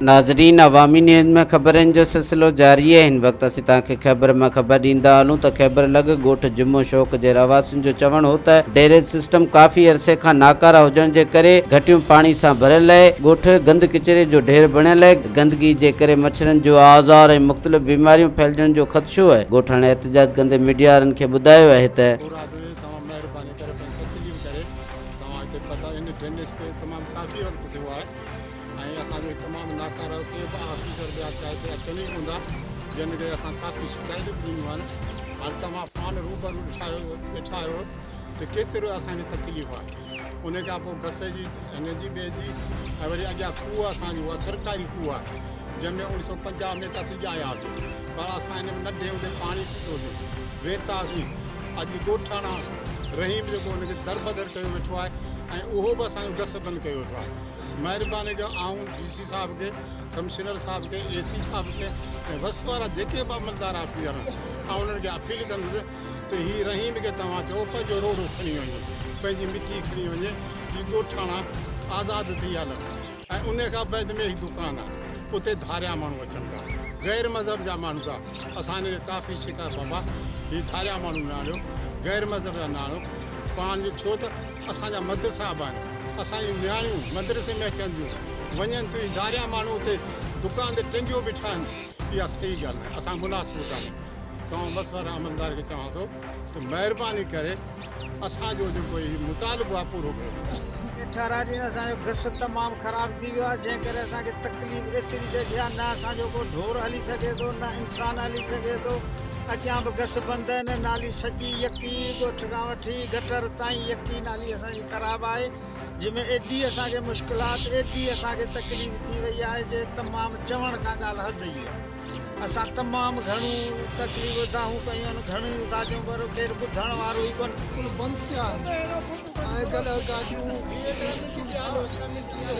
नाज़रीन, अवामी न्यूज़ में ख़बरनि जो सिलसिलो जारी है। हिन वक़्तु असीं तव्हांखे ख़बर में ख़बर ॾींदा हलूं त ख़ैबर लॻ ॻोठ जुम्मो शौक़ जे रहवासियुनि जो चवणु हो त ड्रेनेज सिस्टम काफ़ी अरसे खां नाकारा हुजण जे करे घटियूं पाणी सां भरियल आहे। ॻोठ गंद किचिरे जो ढेर बणियल आहे। गंदगी जे करे मच्छरनि जो आज़ार ऐं मुख़्तलिफ़ बीमारियूं फैलजण जो ख़दशो आहे। ॻोठाणे एहतजाज कंदे मीडिया वारनि खे ॿुधायो आहे त काफ़ी वक्त थियो आहे ऐं असांजो तमामु नाकारा के बि ऑफिसर ॿिया चाहे अचनि ई कोन था, जिन खे असां काफ़ी शिकायतूं ॾिनियूं आहिनि। हाणे तव्हां पाण रूबरू ॾिठा आहियो त केतिरो असांखे तकलीफ़ आहे। उन खां पोइ गस जी हिन जी ॿिए जी ऐं वरी अॻियां खूह असांजो आहे, सरकारी खूह आहे, जंहिंमें 1950 में त असीं ॼायासीं, पर असां हिन में न ॾियूं पाणी सुठो थियो वेतासीं। अॼु ॻोठाणा रहीम जेको हुनखे दरबदर कयो वेठो आहे ऐं उहो बि असांजो गस बंदि कयो वेठो आहे। महिरबानी कयो आऊं DC साहिब खे, कमिश्नर साहिब खे, AC साहिब खे ऐं वस वारा जेके बि अमलदार ऑफिसर आहिनि, ऐं उन्हनि खे अपील कंदुसि त हीअ रहीम खे तव्हां चओ पंहिंजो रोड खणी वञे, पंहिंजी मिटी खणी वञे, जीअं ॻोठाणा आज़ादु थी हलनि। ऐं उन खां बैदि में हिकु दुकानु आहे, उते धारिया माण्हू अचनि था, गैर मज़हब जा माण्हू था। असां हिन खे काफ़ी शिकायत बाबा हीअ धारिया माण्हू न आणियो, गैर मज़हब जा न आणियो पंहिंजो, छो त असांजा मदरसा बि आहिनि, असांजी नियाणियूं मदरसे में अचनि थियूं, वञनि थियूं, धारिया माण्हू उते दुकान ते टिंगियूं बीठा आहिनि। इहा सही ॻाल्हि आहे, असां मुनासिबु कान्हे। चवां बस वारा अमलदार खे चवां थो त महिरबानी करे असांजो जेको हीउ मुतालबो आहे पूरो कयो। 18 ॾींहं असांजो गस तमामु ख़राबु थी वियो आहे, जंहिं करे असांखे तकलीफ़ एतिरी जॻहि आहे, न असांजो को ढोर हली सघे थो, न इंसानु हली सघे थो। अॻियां बि गस बंदि आहिनि, नाली सॼी यकी ॻोठ खां वठी गटर ताईं यकी नाली असांजी ख़राबु आहे, जंहिंमें एॾी असांखे मुश्किलात, एॾी असांखे तकलीफ़ थी वई आहे जे तमामु चवण खां ॻाल्हि हद ई आहे। असां तमामु घणियूं तकलीफ़ दाहूं कयूं आहिनि, घणियूं था चऊं, पर केरु ॿुधण वारो ई कोन। बंदि थिया आहिनि ऐं कॾहिं गाॾियूं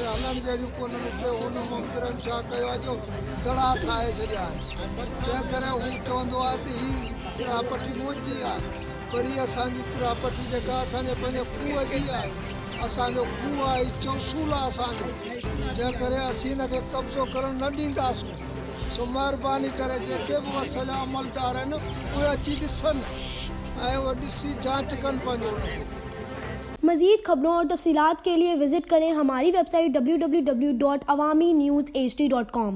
हलण जहिड़ियूं कोन, हुन मंदरनि छा कयो आहे जो दड़ा ठाहे छॾिया आहिनि, जंहिं करे हू चवंदो आहे त हीअ प्रॉपर्टी मुंहिंजी आहे, पर हीअ असांजी प्रॉपर्टी जेका असांजे पंहिंजे खूह जी आहे, असांजो खूह आहे, चौसूल आहे असांजो, जंहिं करे असीं हिनखे कब्ज़ो करणु न ॾींदासीं। सो महिरबानी करे जेके बि वस जा अमलदार आहिनि उहे अची ॾिसनि ऐं उहे ॾिसी जांच कनि पंहिंजो। मज़ीद खबरों और तफसीलात के लिए विज़िट करें हमारी वेबसाइट www.awamiNewsHD.com।